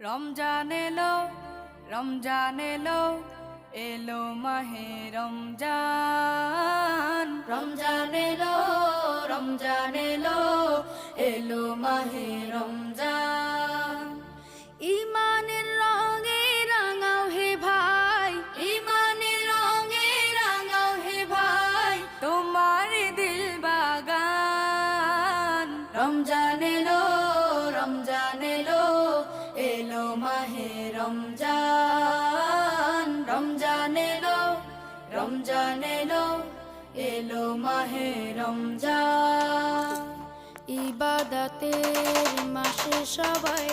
রমজান এলো, রমজান এলো, এলো মাহে রমজান। রমজান এলো, রমজান এলো, এলো মাহে রমজান। ইমানের রঙে রাঙাও হে ভাই, ইমানের রঙে রাঙাও হে ভাই, তোমার দিল বাগান। রমজান এলো, রমজান এলো, এলো মাহে রমজান। রমজান এলো, রমজান এলো, এলো মাহে রমজান। ইবাদতের মাসে সবাই